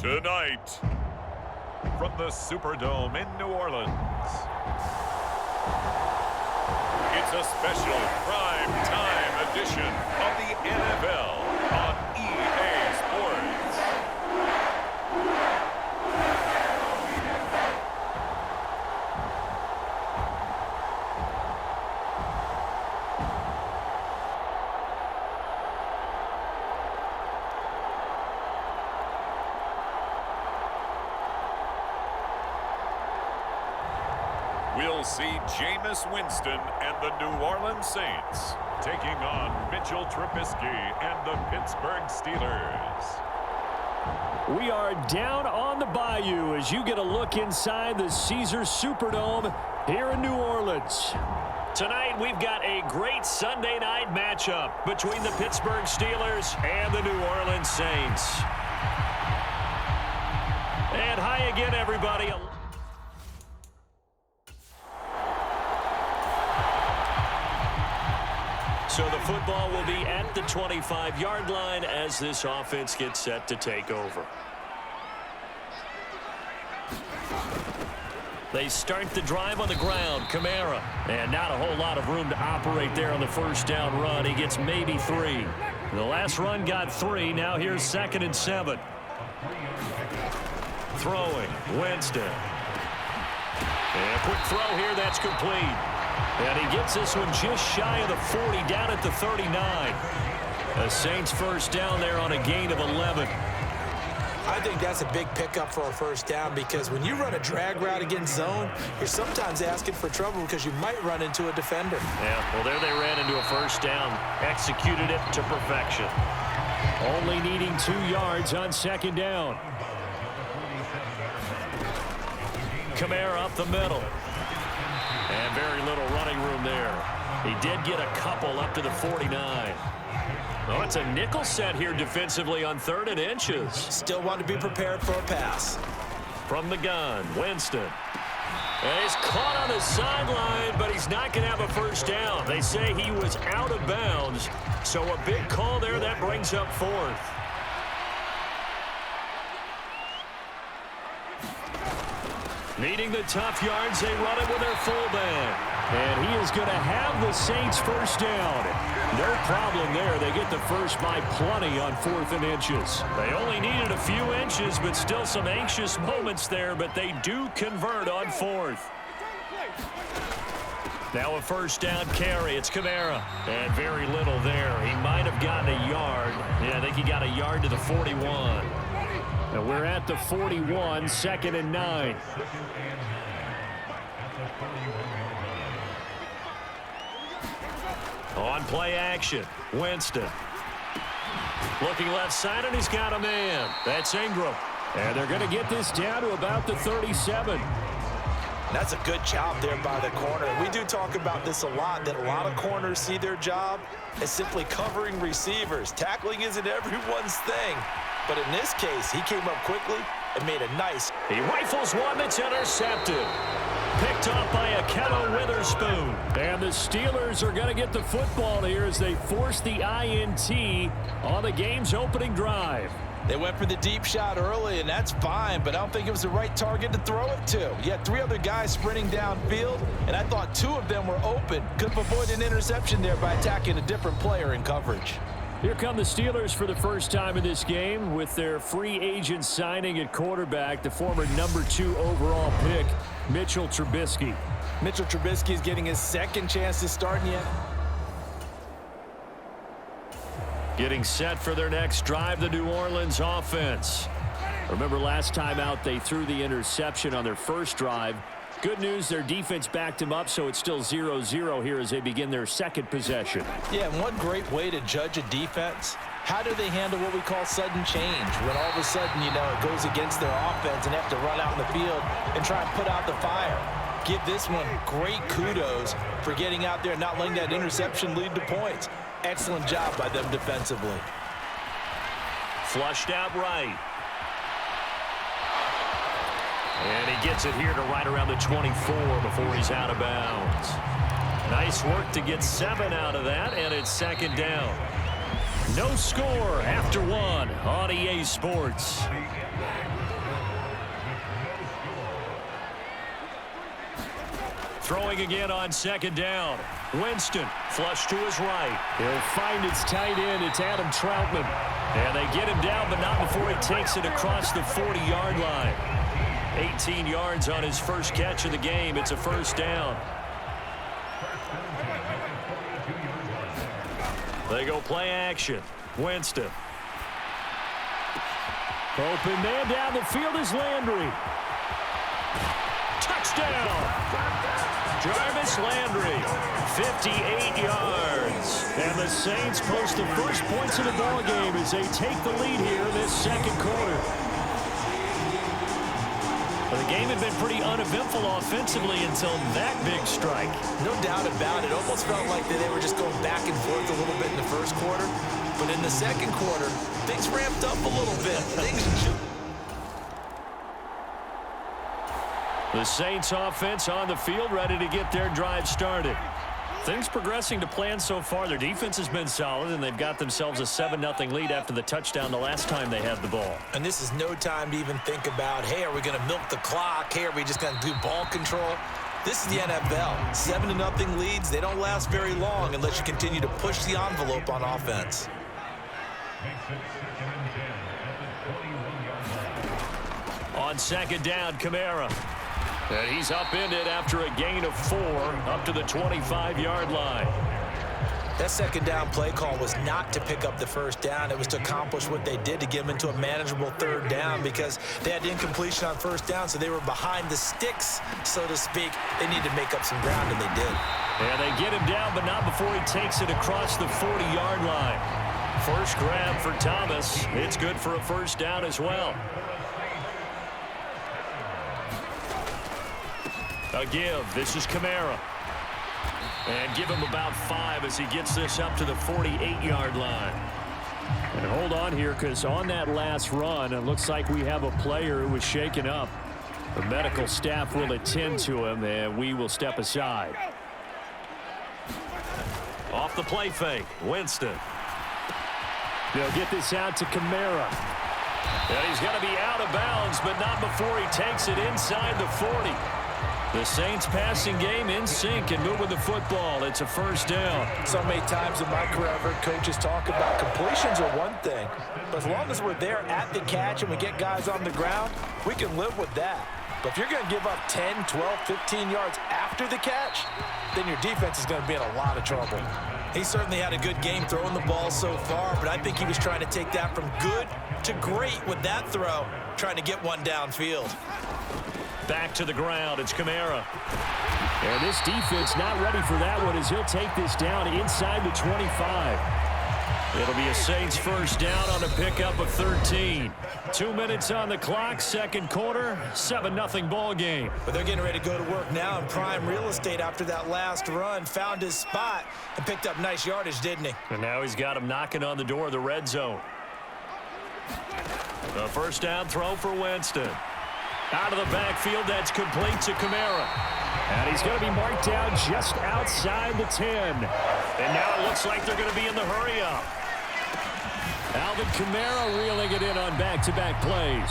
Tonight, from the Superdome in New Orleans, it's a special prime time edition of the NFL on EA Sports. We'll see Jameis Winston and the New Orleans Saints taking on Mitchell Trubisky and the Pittsburgh Steelers. We are down on the bayou as you get a look inside the Caesars Superdome here in New Orleans. Tonight we've got a great Sunday night matchup between the Pittsburgh Steelers and the New Orleans Saints. And hi again, everybody. So the football will be at the 25-yard line as this offense gets set to take over. They start the drive on the ground. Kamara. And not a whole lot of room to operate there on the first down run. He gets maybe 3. The last run got 3. Now here's 2nd and 7. Throwing. Winston. And a quick throw here. That's complete. And he gets this one just shy of the 40, down at the 39. The Saints first down there on a gain of 11. I think that's a big pickup for a first down because when you run a drag route against zone, you're sometimes asking for trouble because you might run into a defender. Yeah, well, there they ran into a first down. Executed it to perfection. Only needing 2 yards on 2nd down. Kamara up the middle. And very little running room there. He did get a couple up to the 49. Oh, it's a nickel set here defensively on 3rd and inches. Still want to be prepared for a pass. From the gun, Winston. And he's caught on the sideline, but he's not going to have a first down. They say he was out of bounds, so a big call there that brings up 4th. Needing the tough yards, they run it with their fullback. And he is going to have the Saints first down. No problem there. They get the first by plenty on 4th and inches. They only needed a few inches, but still some anxious moments there, but they do convert on 4th. Now a first down carry. It's Kamara. And very little there. He might have gotten a yard. Yeah, I think he got a yard to the 41. And we're at the 41, 2nd and 9. On play action, Winston. Looking left side, and he's got a man. That's Ingram. And they're going to get this down to about the 37. That's a good job there by the corner. We do talk about this a lot, that a lot of corners see their job as simply covering receivers. Tackling isn't everyone's thing. But in this case, he came up quickly and made a nice. He rifles one that's intercepted. Picked off by Akello Witherspoon. And the Steelers are going to get the football here as they force the INT on the game's opening drive. They went for the deep shot early, and that's fine, but I don't think it was the right target to throw it to. You had 3 other guys sprinting downfield, and I thought 2 of them were open. Could have avoided an interception there by attacking a different player in coverage. Here come the Steelers for the first time in this game with their free agent signing at quarterback, the former number 2 overall pick, Mitchell Trubisky. Mitchell Trubisky is getting his 2nd chance to start in the Getting set for their next drive, the New Orleans offense. Remember last time out, they threw the interception on their first drive. Good news, their defense backed him up, so it's still 0-0 here as they begin their second possession. Yeah, and one great way to judge a defense, how do they handle what we call sudden change? When all of a sudden, you know, it goes against their offense and they have to run out in the field and try and put out the fire. Give this one great kudos for getting out there and not letting that interception lead to points. Excellent job by them defensively. Flushed out right. And he gets it here to right around the 24 before he's out of bounds. Nice work to get 7 out of that, and it's second down. No score after 1 on EA Sports. Throwing again on second down. Winston, flush to his right. He'll find its tight end. It's Adam Troutman. And they get him down, but not before he takes it across the 40-yard line. 18 yards on his first catch of the game. It's a first down. They go play action. Winston. Open man down the field is Landry. Touchdown! Jarvis Landry, 58 yards. And the Saints post the first points of the ball game as they take the lead here in this second quarter. Well, the game had been pretty uneventful offensively until that big strike. No doubt about it. Almost felt like they were just going back and forth a little bit in the first quarter. But in the second quarter, things ramped up a little bit. The Saints offense on the field, ready to get their drive started. Things progressing to plan so far. Their defense has been solid, and they've got themselves a 7-0 lead after the touchdown the last time they had the ball. And this is no time to even think about, hey, are we going to milk the clock? Hey, are we just going to do ball control? This is the NFL. 7-0 leads, they don't last very long unless you continue to push the envelope on offense. On second down, Kamara. And he's upended after a gain of 4 up to the 25-yard line. That second down play call was not to pick up the first down. It was to accomplish what they did to get them into a manageable third down because they had incompletion on first down, so they were behind the sticks, so to speak. They needed to make up some ground, and they did. And they get him down, but not before he takes it across the 40-yard line. First grab for Thomas. It's good for a first down as well. A give. This is Kamara. And give him about 5 as he gets this up to the 48-yard line. And hold on here, because on that last run, it looks like we have a player who was shaken up. The medical staff will attend to him, and we will step aside. Off the play fake, Winston. They'll get this out to Kamara. And he's going to be out of bounds, but not before he takes it inside the 40. The Saints passing game in sync and moving the football. It's a first down. So many times in my career, I've heard coaches talk about completions are one thing. But as long as we're there at the catch and we get guys on the ground, we can live with that. But if you're going to give up 10, 12, 15 yards after the catch, then your defense is going to be in a lot of trouble. He certainly had a good game throwing the ball so far, but I think he was trying to take that from good to great with that throw, trying to get one downfield. Back to the ground, it's Kamara. And this defense not ready for that one as he'll take this down inside the 25. It'll be a Saints first down on a pickup of 13. 2 minutes on the clock, second quarter, 7-0 ball game. But they're getting ready to go to work now in prime real estate after that last run. Found his spot and picked up nice yardage, didn't he? And now he's got him knocking on the door of the red zone. The first down throw for Winston. Out of the backfield, that's complete to Kamara. And he's going to be marked down just outside the 10. And now it looks like they're going to be in the hurry-up. Alvin Kamara reeling it in on back-to-back plays.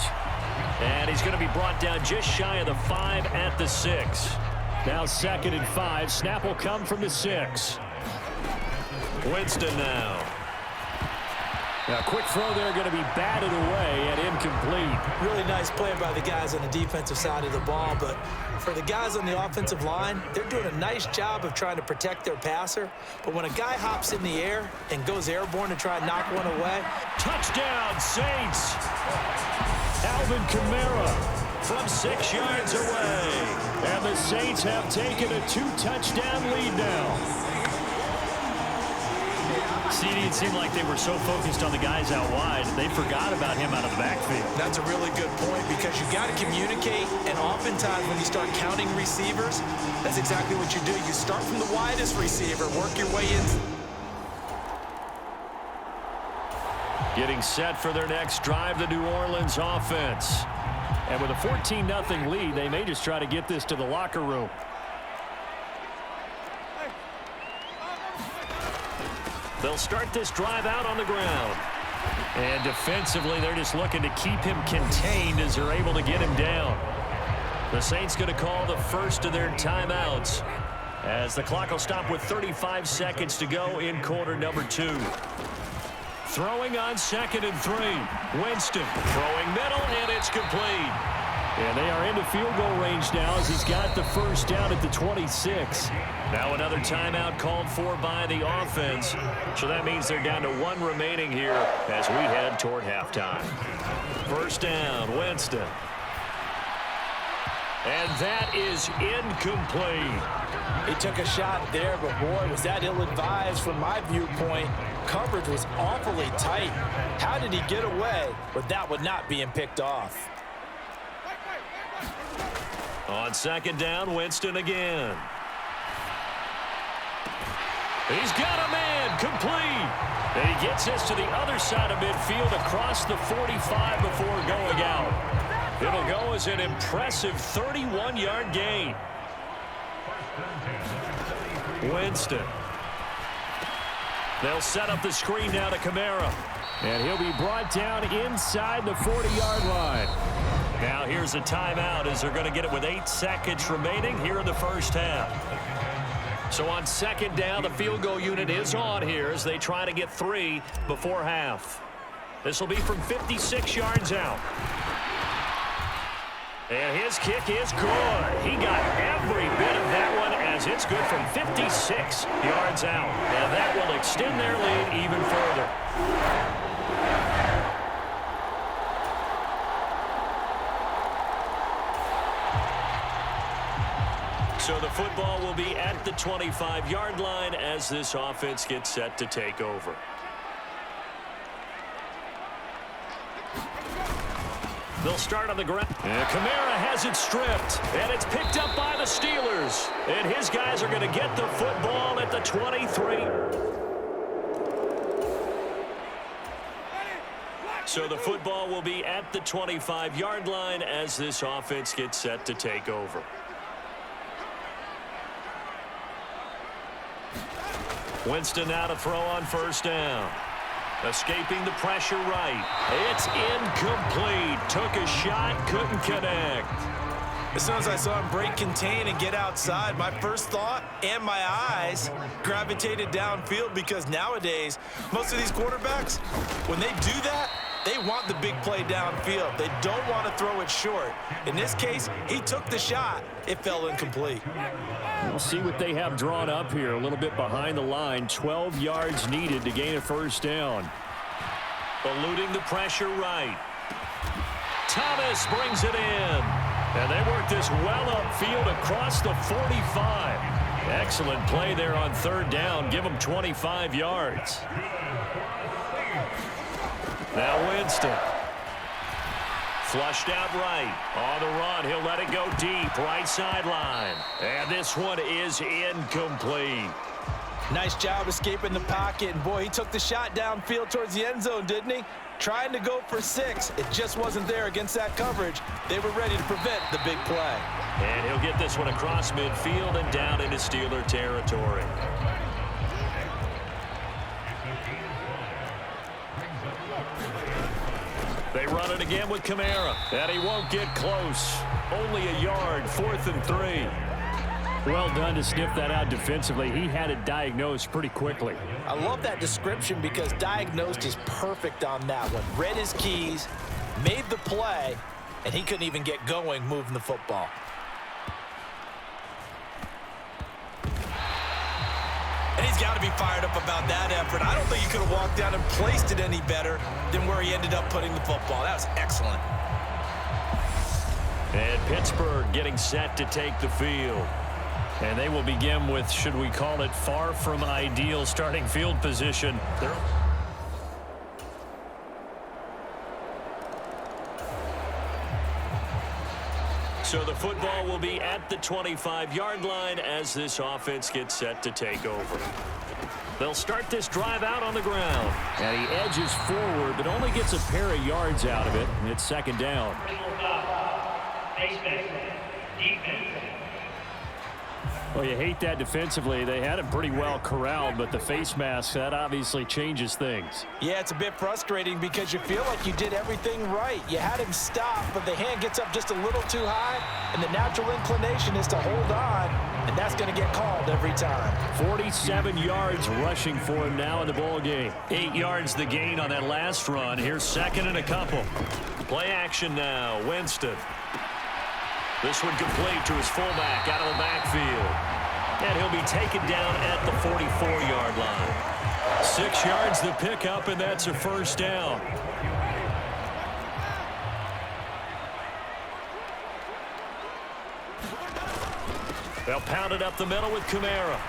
And he's going to be brought down just shy of the 5 at the 6. Now 2nd and 5. Snap will come from the 6. Winston now. Now, quick throw there going to be batted away and incomplete. Really nice play by the guys on the defensive side of the ball, but for the guys on the offensive line, they're doing a nice job of trying to protect their passer. But when a guy hops in the air and goes airborne to try and knock one away. Touchdown, Saints! Alvin Kamara. from 6 yards away. And the Saints have taken a 2-touchdown lead now. CD, it seemed like they were so focused on the guys out wide, they forgot about him out of the backfield. That's a really good point because you got to communicate, and oftentimes when you start counting receivers, that's exactly what you do. You start from the widest receiver, work your way in. Getting set for their next drive, the New Orleans offense. And with a 14-0 lead, they may just try to get this to the locker room. They'll start this drive out on the ground. And defensively, they're just looking to keep him contained as they're able to get him down. The Saints going to call the first of their timeouts as the clock will stop with 35 seconds to go in quarter number 2. Throwing on 2nd and 3. Winston throwing middle, and it's complete. And they are into field goal range now as he's got the first down at the 26. Now another timeout called for by the offense. So that means they're down to 1 remaining here as we head toward halftime. First down, Winston. And that is incomplete. He took a shot there, but boy, was that ill-advised from my viewpoint. Coverage was awfully tight. How did he get away with that one not being picked off? On 2nd down, Winston again. He's got a man, complete. And he gets this to the other side of midfield across the 45 before going out. It'll go as an impressive 31-yard gain. Winston. They'll set up the screen now to Kamara. And he'll be brought down inside the 40-yard line. Now here's a timeout as they're going to get it with 8 seconds remaining here in the first half. So on 2nd down, the field goal unit is on here as they try to get 3 before half. This will be from 56 yards out. And his kick is good. He got every bit of that one as it's good from 56 yards out. And that will extend their lead even further. So the football will be at the 25-yard line as this offense gets set to take over. They'll start on the ground. And Kamara has it stripped. And it's picked up by the Steelers. And his guys are going to get the football at the 23. So the football will be at the 25-yard line as this offense gets set to take over. Winston now to throw on first down. Escaping the pressure right. It's incomplete. Took a shot, couldn't connect. As soon as I saw him break contain and get outside, my first thought and my eyes gravitated downfield because nowadays, most of these quarterbacks, when they do that, they want the big play downfield. They don't want to throw it short. In this case, he took the shot. It fell incomplete. We'll see what they have drawn up here. A little bit behind the line. 12 yards needed to gain a first down. Eluding the pressure right. Thomas brings it in. And they work this well upfield across the 45. Excellent play there on 3rd down. Give them 25 yards. Now Winston. Flushed out right. On the run, he'll let it go deep. Right sideline. And this one is incomplete. Nice job escaping the pocket. And boy, he took the shot downfield towards the end zone, didn't he? Trying to go for 6. It just wasn't there against that coverage. They were ready to prevent the big play. And he'll get this one across midfield and down into Steeler territory. They run it again with Kamara. And he won't get close. Only a yard, 4th and 3. Well done to sniff that out defensively. He had it diagnosed pretty quickly. I love that description because diagnosed is perfect on that one. Read his keys, made the play, and he couldn't even get going moving the football. And he's got to be fired up about that effort. I don't think he could have walked down and placed it any better than where he ended up putting the football. That was excellent. And Pittsburgh getting set to take the field. And they will begin with, should we call it, far from ideal starting field position. So the football will be at the 25-yard line as this offense gets set to take over. They'll start this drive out on the ground. And he edges forward, but only gets a pair of yards out of it. And it's second down. Well, you hate that defensively. They had him pretty well corralled, but the face mask, that obviously changes things. Yeah, it's a bit frustrating because you feel like you did everything right. You had him stop, but the hand gets up just a little too high, and the natural inclination is to hold on, and that's going to get called every time. 47 yards rushing for him now in the ball game. 8 yards the gain on that last run. Here's second and a couple. Play action now. Winston. This one complete to his fullback out of the backfield. And he'll be taken down at the 44-yard line. 6 yards the pickup, and that's a first down. They'll pound it up the middle with Kamara.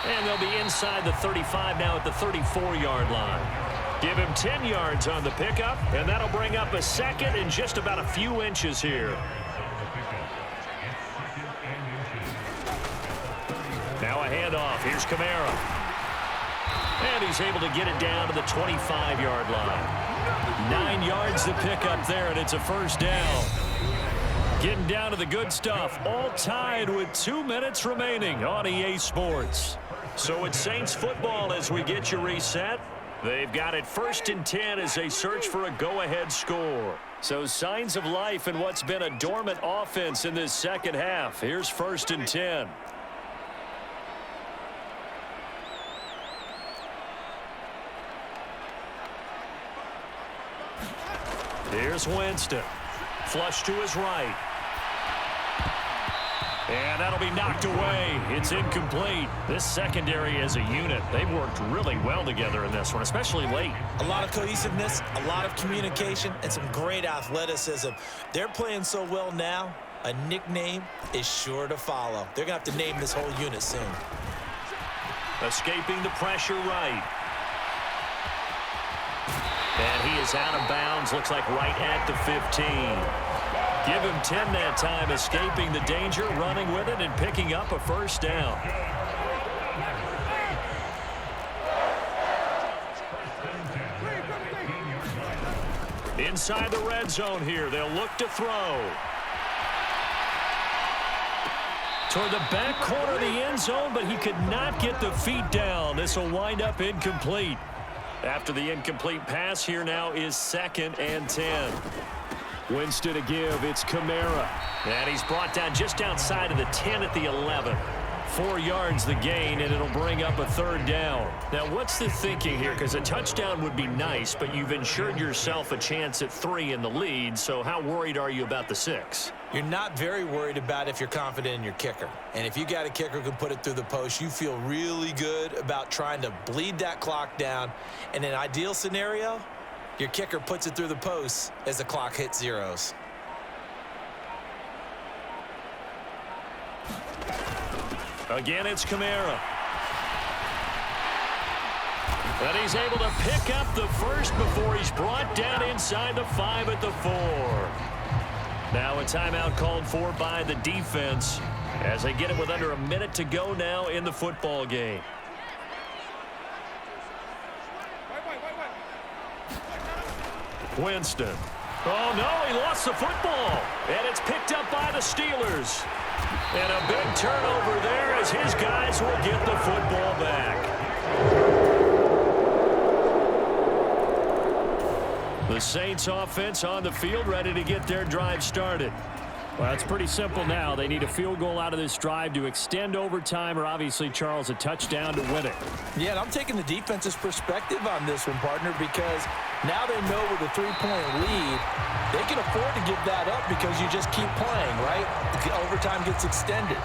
And they'll be inside the 35 now at the 34-yard line. Give him 10 yards on the pickup, and that'll bring up a second and just about a few inches here. Now a handoff. Here's Kamara. And he's able to get it down to the 25-yard line. 9 yards to pick up there, and it's a first down. Getting down to the good stuff. All tied with 2 minutes remaining on EA Sports. So it's Saints football as we get you reset. They've got it 1st and 10 as they search for a go-ahead score. So signs of life in what's been a dormant offense in this second half. Here's 1st and 10. Here's Winston. Flush to his right. And that'll be knocked away. It's incomplete. This secondary as a unit, they've worked really well together in this one, especially late. A lot of cohesiveness, a lot of communication, and some great athleticism. They're playing so well now, a nickname is sure to follow. They're going to have to name this whole unit soon. Escaping the pressure right. And he is out of bounds, looks like right at the 15. Give him 10 that time, escaping the danger, running with it, and picking up a first down. Inside the red zone here, they'll look to throw. Toward the back corner of the end zone, but he could not get the feet down. This will wind up incomplete. After the incomplete pass, here now is 2nd and 10. Winston to give. It's Kamara. And he's brought down just outside of the 10 at the 11. 4 yards the gain, and it'll bring up a third down. Now, what's the thinking here? Because a touchdown would be nice, but you've ensured yourself a chance at 3 in the lead, so how worried are you about the 6? You're not very worried about if you're confident in your kicker. And if you got a kicker who can put it through the post, you feel really good about trying to bleed that clock down. In an ideal scenario, your kicker puts it through the post as the clock hits zeros. Again, it's Kamara. And he's able to pick up the first before he's brought down inside the 5 at the 4. Now a timeout called for by the defense as they get it with under a minute to go now in the football game. Winston. Oh, no, he lost the football. And it's picked up by the Steelers. And a big turnover there as his guys will get the football back. The Saints offense on the field ready to get their drive started. Well, it's pretty simple now. They need a field goal out of this drive to extend overtime or obviously, Charles, a touchdown to win it. Yeah, and I'm taking the defense's perspective on this one, partner, because now they know with a 3-point lead, they can afford to give that up because you just keep playing, right? The overtime gets extended.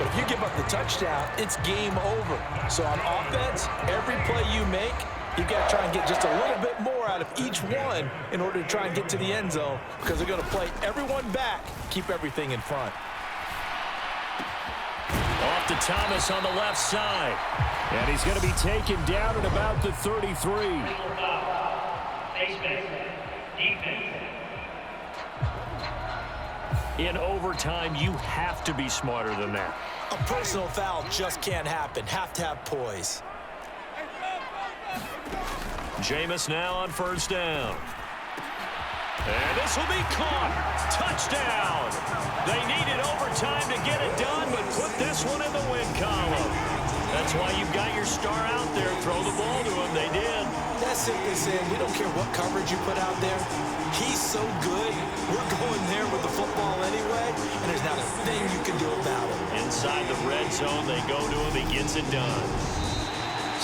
But if you give up the touchdown, it's game over. So on offense, every play you make, You've got to try and get just a little bit more out of each one in order to try and get to the end zone because they're going to play everyone back, keep everything in front. Off to Thomas on the left side. And he's going to be taken down at about the 33. In overtime, you have to be smarter than that. A personal foul just can't happen. Have to have poise. Jameis now on first down. And this will be caught. Touchdown. They needed overtime to get it done, but put this one in the win column. That's why you've got your star out there. Throw the ball to him. They did. That's simply saying we don't care what coverage you put out there. He's so good. We're going there with the football anyway, and there's not a thing you can do about it. Inside the red zone, they go to him. He gets it done.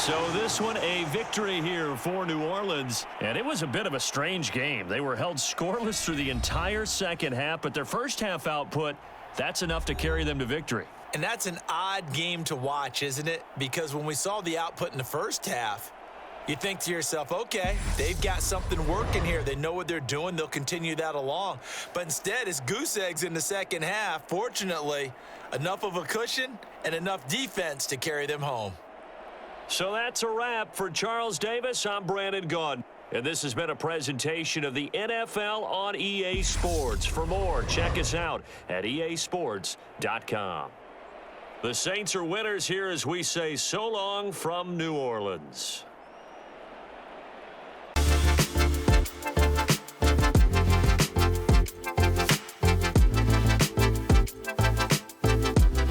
So this one, a victory here for New Orleans. And it was a bit of a strange game. They were held scoreless through the entire second half, but their first half output, that's enough to carry them to victory. And that's an odd game to watch, isn't it? Because when we saw the output in the first half, you think to yourself, okay, they've got something working here. They know what they're doing. They'll continue that along. But instead, it's goose eggs in the second half. Fortunately, enough of a cushion and enough defense to carry them home. So that's a wrap. For Charles Davis, I'm Brandon Gaudin. And this has been a presentation of the NFL on EA Sports. For more, check us out at easports.com. The Saints are winners here as we say so long from New Orleans.